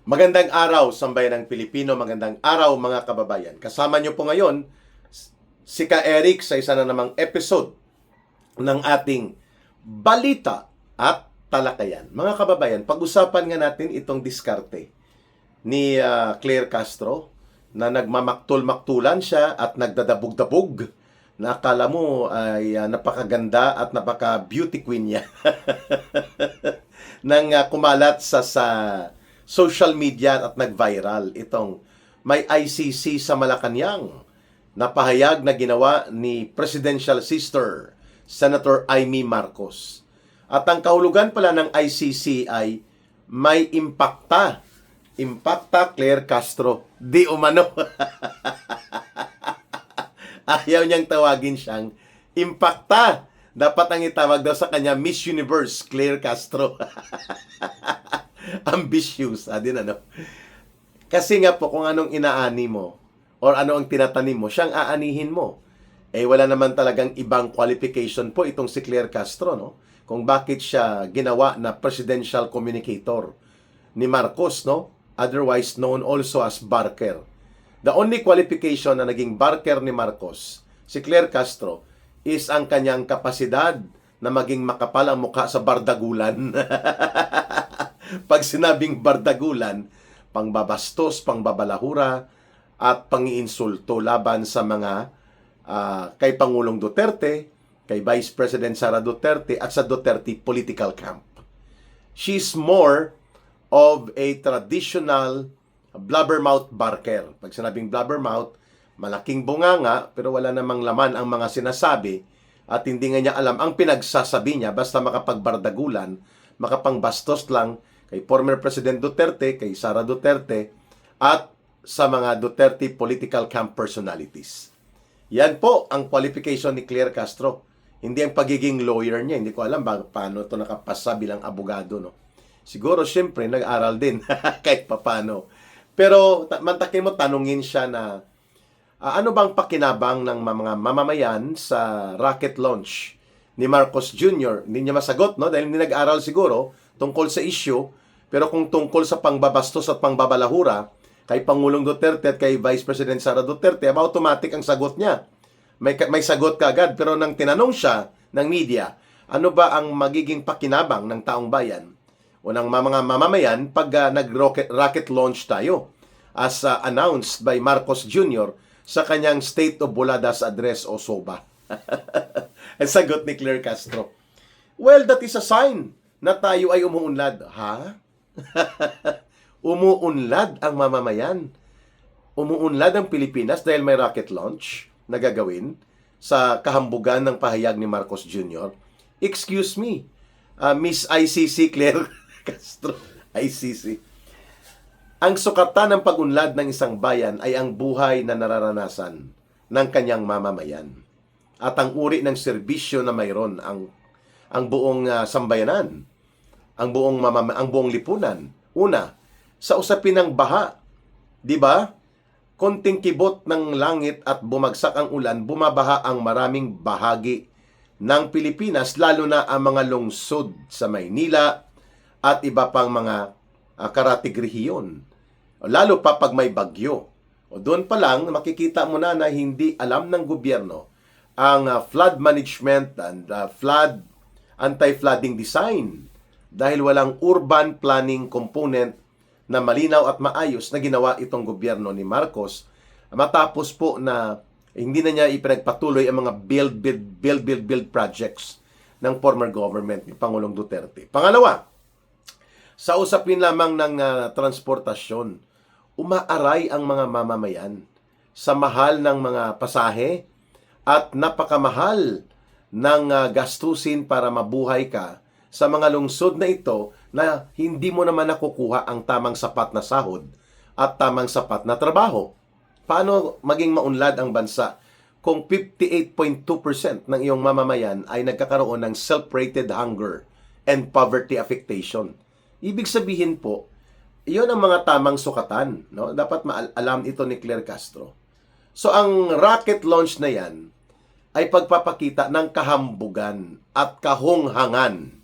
Magandang araw, sambayan ng Pilipino. Magandang araw, mga kababayan. Kasama niyo po ngayon si Ka Eric sa isa na namang episode ng ating balita at talakayan. Mga kababayan, pag-usapan nga natin itong diskarte ni Claire Castro na nagmamaktul-maktulan siya at nagdadabog-dabog na akala mo ay napakaganda at napaka-beauty queen niya nang kumalat sa social media at nag-viral itong may ICC sa Malacanang na pahayag na ginawa ni Presidential Sister Senator Amy Marcos. At ang kahulugan pala ng ICC ay may impakta. Impakta Claire Castro. Di umano. Ayaw niyang tawagin siyang impakta. Dapat ang itawag daw sa kanya Miss Universe Claire Castro. Ambitious, din ano. Kasi nga po kung anong inaani mo or ano ang tinatanim mo, siyang aanihin mo. Wala naman talagang ibang qualification po itong si Claire Castro, no? Kung bakit siya ginawa na presidential communicator ni Marcos, no? Otherwise known also as barker. The only qualification na naging barker ni Marcos, si Claire Castro, is ang kanyang kapasidad na maging makapal ang mukha sa bardagulan. Pag sinabing bardagulan, pangbabastos, pangbabalahura, at pangiinsulto laban sa mga kay Pangulong Duterte, kay Vice President Sara Duterte, at sa Duterte political camp. She's more of a traditional blabbermouth barker. Pag sinabing blabbermouth, malaking bunganga, pero wala namang laman ang mga sinasabi, at hindi nga niya alam ang pinagsasabi niya, basta makapagbardagulan, makapangbastos lang kay former President Duterte, kay Sara Duterte, at sa mga Duterte political camp personalities. Yan po ang qualification ni Claire Castro. Hindi ang pagiging lawyer niya. Hindi ko alam paano ito nakapasa bilang abogado, no? Siguro, siyempre, nag-aral din kahit papano. Pero, mantakin mo, tanungin siya na ano bang pakinabang ng mga mamamayan sa rocket launch ni Marcos Jr.? Hindi niya masagot, no? Dahil hindi nag-aral siguro tungkol sa issue, pero kung tungkol sa pangbabastos at pangbabalahura kay Pangulong Duterte at kay Vice President Sara Duterte, automatic ang sagot niya. May sagot ka agad, pero nang tinanong siya ng media, ano ba ang magiging pakinabang ng taong bayan o ng mga mamamayan pag nag-rocket launch tayo as announced by Marcos Jr. sa kanyang State of Buladas Address o SOBA? Ang sagot ni Claire Castro, well, that is a sign na tayo ay umuunlad. Ha? Umuunlad ang mamamayan. Umuunlad ang Pilipinas dahil may rocket launch na gagawin sa kahambugan ng pahayag ni Marcos Jr. Excuse me, Miss ICC Claire Castro, ICC. Ang sukatan ng pag-unlad ng isang bayan ay ang buhay na nararanasan ng kanyang mamamayan at ang uri ng serbisyo na mayroon ang buong sambayanan, ang buong lipunan. Una, sa usapin ng baha, 'di ba? Konting kibot ng langit at bumagsak ang ulan, bumabaha ang maraming bahagi ng Pilipinas, lalo na ang mga lungsod sa Maynila at iba pang mga karatig rehiyon. Lalo pa pag may bagyo. O doon pa lang makikita mo na hindi alam ng gobyerno ang flood management and flood anti-flooding design dahil walang urban planning component na malinaw at maayos na ginawa itong gobyerno ni Marcos matapos po na hindi na niya ipinagpatuloy ang mga build projects ng former government ni Pangulong Duterte. Pangalawa, sa usapin lamang ng transportasyon, umaaray ang mga mamamayan sa mahal ng mga pasahe at napakamahal ng gastusin para mabuhay ka sa mga lungsod na ito na hindi mo naman nakukuha ang tamang sapat na sahod at tamang sapat na trabaho. Paano maging maunlad ang bansa kung 58.2% ng iyong mamamayan ay nagkakaroon ng self-rated hunger and poverty affectation? Ibig sabihin po, iyon ang mga tamang sukatan, no? Dapat alam ito ni Claire Castro. So ang rocket launch na yan ay pagpapakita ng kahambugan at kahunghangan.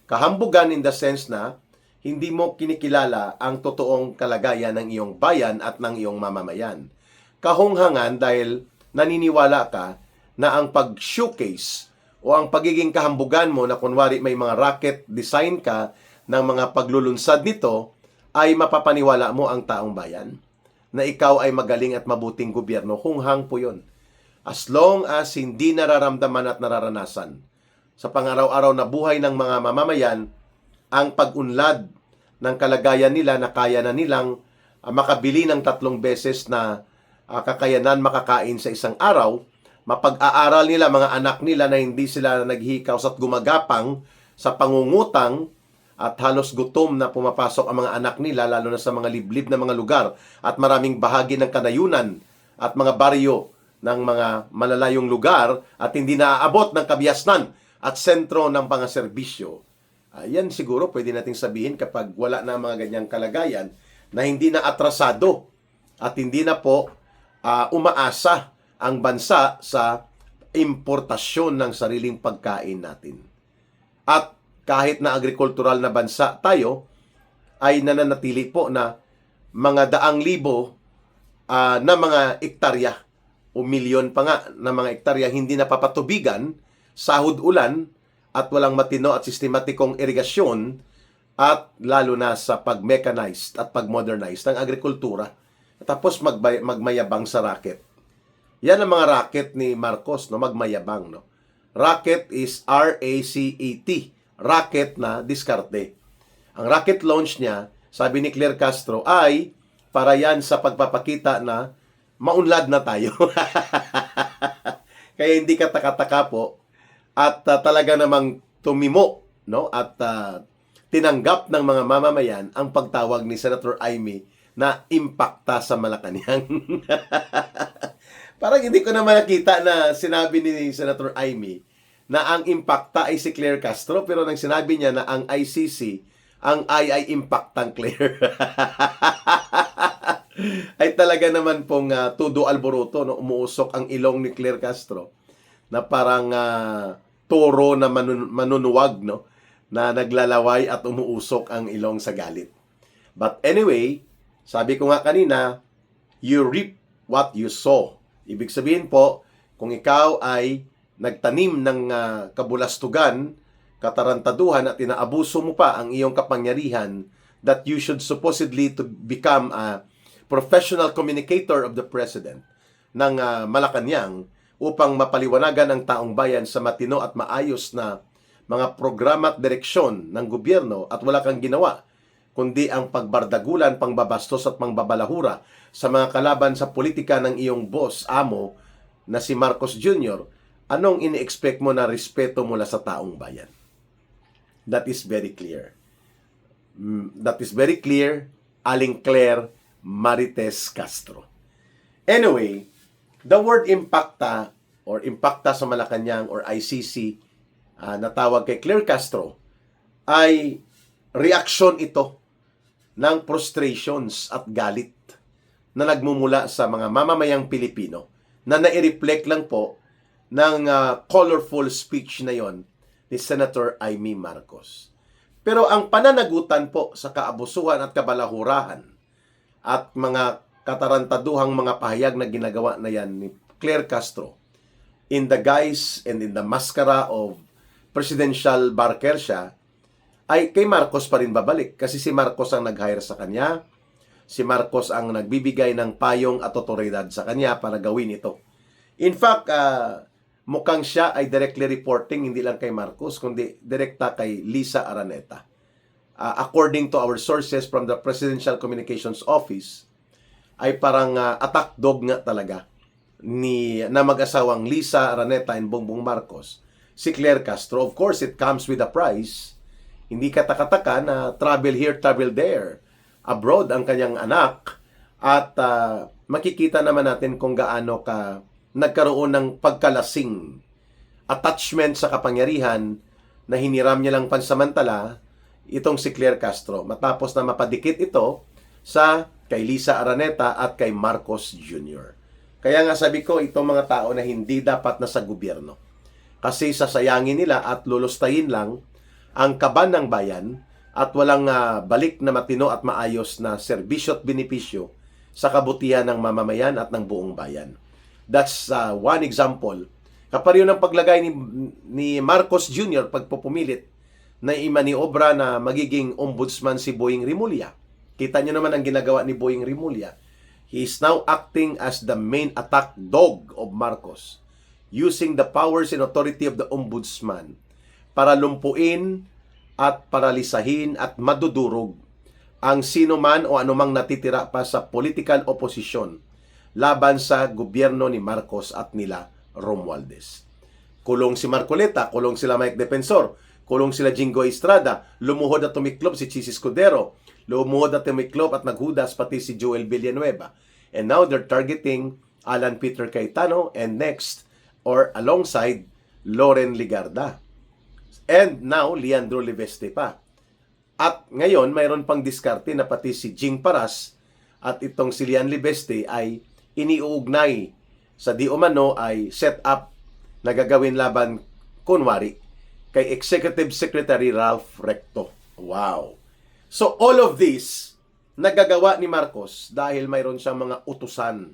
Kahambugan in the sense na hindi mo kinikilala ang totoong kalagayan ng iyong bayan at ng iyong mamamayan. Kahunghangan dahil naniniwala ka na ang pag-showcase o ang pagiging kahambugan mo na kunwari may mga rocket design ka ng mga paglulunsad nito ay mapapaniwala mo ang taong bayan na ikaw ay magaling at mabuting gobyerno. Hunghang po yun. As long as hindi nararamdaman at nararanasan sa pang-araw-araw na buhay ng mga mamamayan ang pag-unlad ng kalagayan nila na kaya na nilang makabili ng 3 beses na kakayanan makakain sa isang araw, mapag-aaral nila mga anak nila na hindi sila naghihikaws at gumagapang sa pangungutang at halos gutom na pumapasok ang mga anak nila lalo na sa mga liblib na mga lugar at maraming bahagi ng kanayunan at mga baryo ng mga malalayong lugar at hindi naaabot ng kabiasnan at sentro ng pangaserbisyo. Yan siguro pwede nating sabihin kapag wala na mga ganyang kalagayan na hindi na atrasado at hindi na po umaasa ang bansa sa importasyon ng sariling pagkain natin. At kahit na agrikultural na bansa tayo, ay nananatili po na mga daang libo na mga ektarya o milyon pa nga na mga ektarya hindi napapatubigan, sahod ulan at walang matino at sistematikong irigasyon at lalo na sa pag-mechanized at pag-modernized ng agrikultura. Tapos magmayabang sa racket. Yan ang mga racket ni Marcos, no? Magmayabang, no? Racket is R-A-C-E-T. Racket na diskarte. Ang rocket launch niya, sabi ni Claire Castro, ay para yan sa pagpapakita na maunlad na tayo. Kaya hindi ka taka-taka po at talaga namang tumimo, no? At tinanggap ng mga mamamayan ang pagtawag ni Senator Amy na impakta sa Malacanang. Parang hindi ko naman nakita na sinabi ni Senator Amy na ang impakta ay si Claire Castro, pero nang sinabi niya na ang ICC, ang I ay impactang Claire. Ay talaga naman pong tudo alboroto, no? Umuusok ang ilong ni Claire Castro na parang toro na manunuwag, no? Na naglalaway at umuusok ang ilong sa galit. But anyway, sabi ko nga kanina, you reap what you sow. Ibig sabihin po, kung ikaw ay nagtanim ng kabulastugan, katarantaduhan at inaabuso mo pa ang iyong kapangyarihan that you should supposedly to become a professional communicator of the President ng Malacanang upang mapaliwanagan ang taong bayan sa matino at maayos na mga programa at direksyon ng gobyerno at wala kang ginawa kundi ang pagbardagulan, pangbabastos at pangbabalahura sa mga kalaban sa politika ng iyong boss, amo, na si Marcos Jr., anong ini-expect mo na respeto mula sa taong bayan? That is very clear. That is very clear, Aling Claire Marites Castro. Anyway, the word impacta or impacta sa Malacanang or ICC na tawag kay Claire Castro ay reaksyon ito ng frustrations at galit na nagmumula sa mga mamamayang Pilipino na nai-reflect lang po ng colorful speech na yon ni Senator Amy Marcos. Pero ang pananagutan po sa kaabusuhan at kabalahurahan at mga katarantaduhang mga pahayag na ginagawa na yan ni Claire Castro in the guise and in the maskara of presidential barker siya, ay kay Marcos pa rin babalik. Kasi si Marcos ang nag-hire sa kanya, si Marcos ang nagbibigay ng payong at otoridad sa kanya para gawin ito. In fact, mukhang siya ay directly reporting hindi lang kay Marcos, kundi direkta kay Lisa Araneta. According to our sources from the Presidential Communications Office, ay parang attack dog nga talaga na mag-asawang Lisa Araneta and Bongbong Marcos, si Claire Castro. Of course, it comes with a price. Hindi katakataka na travel here, travel there, abroad ang kanyang anak at makikita naman natin kung gaano ka nagkaroon ng pagkalasing, attachment sa kapangyarihan na hiniram niya lang pansamantala itong si Claire Castro matapos na mapadikit ito sa kay Lisa Araneta at kay Marcos Jr. Kaya nga sabi ko, itong mga tao na hindi dapat nasa gobyerno kasi sasayangin nila at lulustayin lang ang kaban ng bayan at walang balik na matino at maayos na serbisyo at benepisyo sa kabutihan ng mamamayan at ng buong bayan. That's one example. Kapareho ng paglagay ni Marcos Jr. pagpupumilit na imaniobra na magiging ombudsman si Boying Rimulya. Kita nyo naman ang ginagawa ni Boying Rimulya. He is now acting as the main attack dog of Marcos, using the powers and authority of the ombudsman para lumpuin at paralisahin at madudurog ang sino man o anumang natitira pa sa political opposition laban sa gobyerno ni Marcos at nila Romualdez. Kulong si Marcoleta, kulong sila Mike Defensor, kulong sila Jingo Estrada, lumuhod at tumiklop si Chis Escudero, lumuhod at tumiklop at naghudas pati si Joel Villanueva. And now they're targeting Alan Peter Cayetano and next, or alongside, Loren Ligarda. And now, Leandro Liveste pa. At ngayon, mayroon pang diskarte na pati si Jing Paras at itong si Lian Liveste ay iniuugnay sa di umano ay set up na gagawin laban kunwari kay Executive Secretary Ralph Recto. Wow! So all of this nagagawa ni Marcos dahil mayroon siyang mga utusan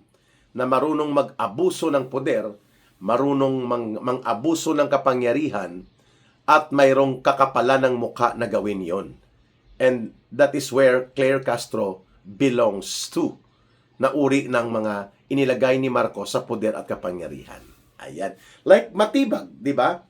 na marunong mag-abuso ng poder, marunong mang-abuso ng kapangyarihan, at mayroong kakapalan ng mukha na gawin yon. And that is where Claire Castro belongs to, na uri ng mga inilagay ni Marcos sa poder at kapangyarihan. Ayan. Like Matibag, di ba?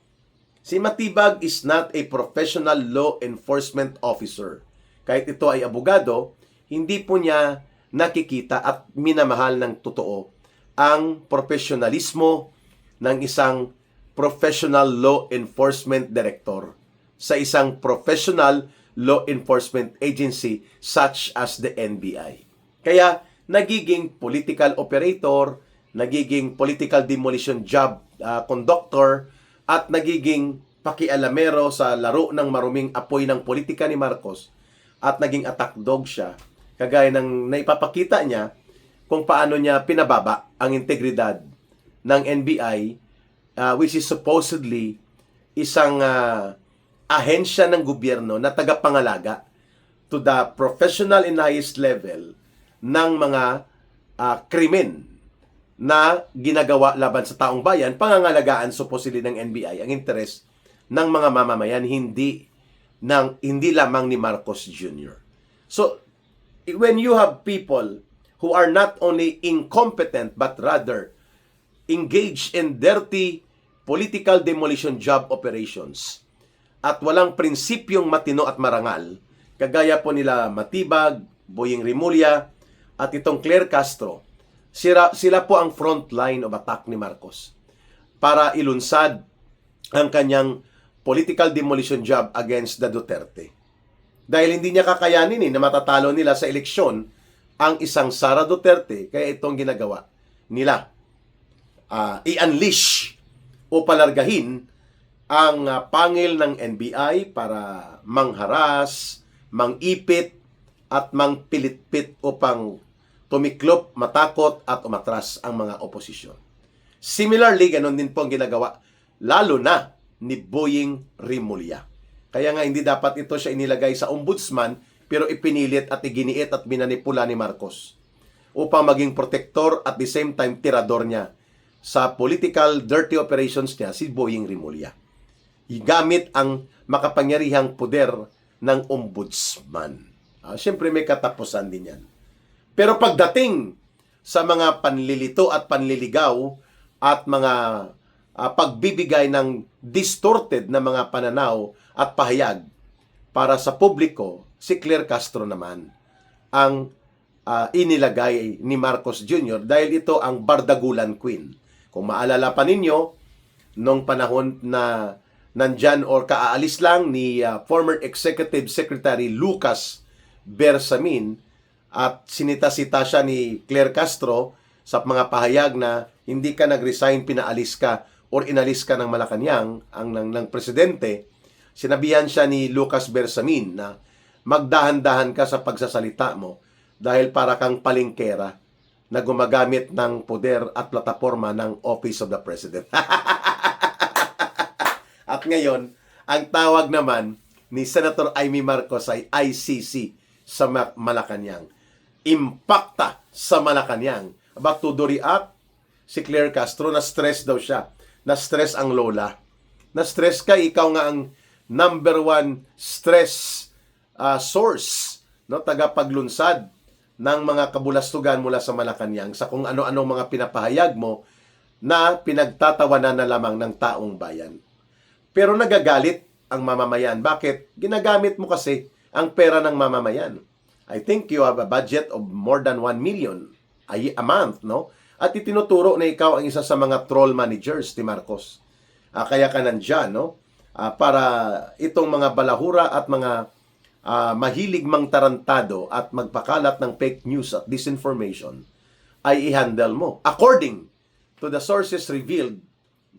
Si Matibag is not a professional law enforcement officer. Kahit ito ay abogado, hindi po niya nakikita at minamahal ng totoo ang profesionalismo ng isang professional law enforcement director sa isang professional law enforcement agency such as the NBI. Kaya nagiging political operator, nagiging political demolition job conductor, at nagiging pakialamero sa laro ng maruming apoy ng politika ni Marcos, at naging attack dog siya, kagaya ng naipapakita niya kung paano niya pinababa ang integridad ng NBI, which is supposedly isang ahensya ng gobyerno na tagapangalaga to the professional and highest level ng mga krimen na ginagawa laban sa taong bayan, pangangalagaan supposedly ng NBI ang interes ng mga mamamayan, hindi lamang ni Marcos Jr. So, when you have people who are not only incompetent but rather engaged in dirty political demolition job operations at walang prinsipyong matino at marangal, kagaya po nila Matibag, Boying Rimulya, at itong Claire Castro, sila po ang front line of attack ni Marcos para ilunsad ang kanyang political demolition job against the Duterte. Dahil hindi niya kakayanin na matatalo nila sa eleksyon ang isang Sara Duterte, kaya itong ginagawa nila. I-unleash o palargahin ang pangil ng NBI para mangharas, mangipit, at mangpilitpit upang tumiklop, matakot, at umatras ang mga oposisyon. Similarly, ganun din po ang ginagawa, lalo na ni Boying Rimulya. Kaya nga hindi dapat ito siya inilagay sa ombudsman, pero ipinilit at iginiit at binanipula ni Marcos upang maging protector at the same time tirador niya sa political dirty operations niya, si Boying Rimulya. Gamit ang makapangyarihang poder ng ombudsman. Siyempre may katapusan din yan. Pero pagdating sa mga panlilito at panliligaw at mga pagbibigay ng distorted na mga pananaw at pahayag para sa publiko, si Claire Castro naman ang inilagay ni Marcos Jr. dahil ito ang bardagulan queen. Kung maalala pa ninyo, nung panahon na nandyan or kaaalis lang ni former Executive Secretary Lucas Bersamin at sinita-sita siya ni Claire Castro sa mga pahayag na hindi ka nag-resign, pinaalis ka or inalis ka ng Malacanang ng presidente, sinabihan siya ni Lucas Bersamin na magdahan-dahan ka sa pagsasalita mo dahil para kang palingkera na gumagamit ng poder at plataforma ng Office of the President. At ngayon, ang tawag naman ni Senator Amy Marcos ay ICC sa Malacanang. Impacta sa Malacanang. About to react, si Claire Castro, na-stress daw siya. Na-stress ang lola. Na-stress ka, ikaw nga ang number one stress source, no, tagapaglunsad ng mga kabulastugan mula sa Malacanang sa kung ano-ano mga pinapahayag mo na pinagtatawanan na lamang ng taong bayan. Pero nagagalit ang mamamayan. Bakit? Ginagamit mo kasi ang pera ng mamamayan. I think you have a budget of more than 1 million a month, no? At itinuturo na ikaw ang isa sa mga troll managers ni Marcos. Kaya ka nandyan, no? Para itong mga balahura at mga mahilig mang tarantado at magpakalat ng fake news at disinformation ay i-handle mo. According to the sources revealed,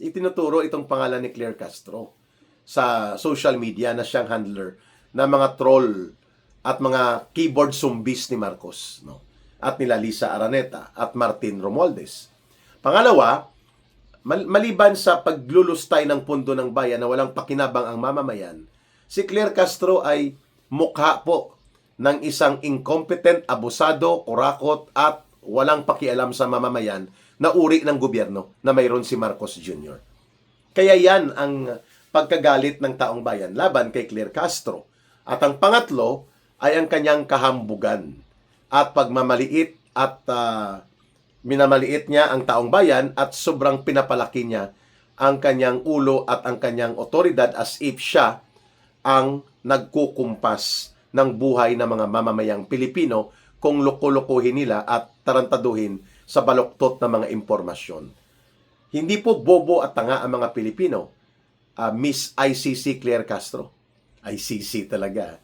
itinuturo itong pangalan ni Claire Castro sa social media na siyang handler ng mga troll at mga keyboard zombies ni Marcos, no? At nila Lisa Araneta at Martin Romualdez. Pangalawa, maliban sa paglulustay ng pundo ng bayan na walang pakinabang ang mamamayan, si Claire Castro ay mukha po ng isang incompetent, abusado, kurakot at walang pakialam sa mamamayan na uri ng gobyerno na mayroon si Marcos Jr. Kaya yan ang pagkagalit ng taong bayan laban kay Claire Castro. At ang pangatlo ay ang kanyang kahambugan at pagmamaliit at minamaliit niya ang taong bayan at sobrang pinapalaki niya ang kanyang ulo at ang kanyang otoridad as if siya ang nagkukumpas ng buhay ng mga mamamayang Pilipino kung loko-lokohin nila at tarantaduhin sa baluktot na mga impormasyon. Hindi po bobo at tanga ang mga Pilipino. Miss ICC Claire Castro. ICC talaga.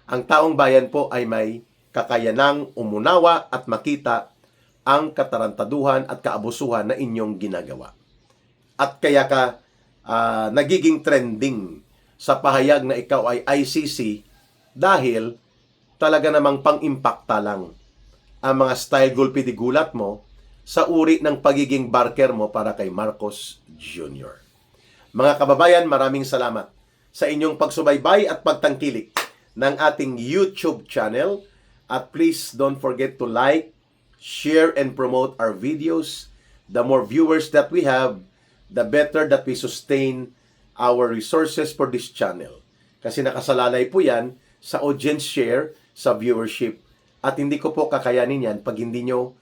Ang taong bayan po ay may kakayanang umunawa at makita ang katarantaduhan at kaabusuhan na inyong ginagawa. At kaya ka nagiging trending sa pahayag na ikaw ay ICC dahil talaga namang pang-impacta lang ang mga style gulpi-digulat mo sa uri ng pagiging barker mo para kay Marcos Jr. Mga kababayan, maraming salamat sa inyong pagsubaybay at pagtangkilik ng ating YouTube channel. At please don't forget to like, share, and promote our videos. The more viewers that we have, the better that we sustain our resources for this channel. Kasi nakasalalay po yan sa audience share, sa viewership. At hindi ko po kakayanin yan pag hindi nyo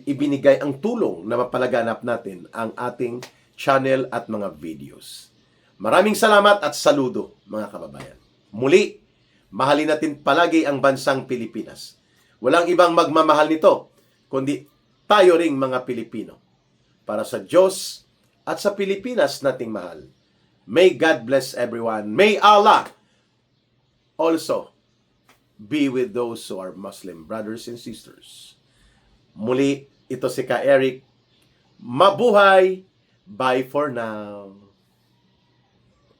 ibinigay ang tulong na mapalaganap natin ang ating channel at mga videos. Maraming salamat at saludo, mga kababayan. Muli, mahalin natin palagi ang bansang Pilipinas. Walang ibang magmamahal nito, kundi tayo ring mga Pilipino. Para sa Diyos at sa Pilipinas nating mahal. May God bless everyone. May Allah also be with those who are Muslim brothers and sisters. Muli, ito si Ka Eric. Mabuhay! Bye for now.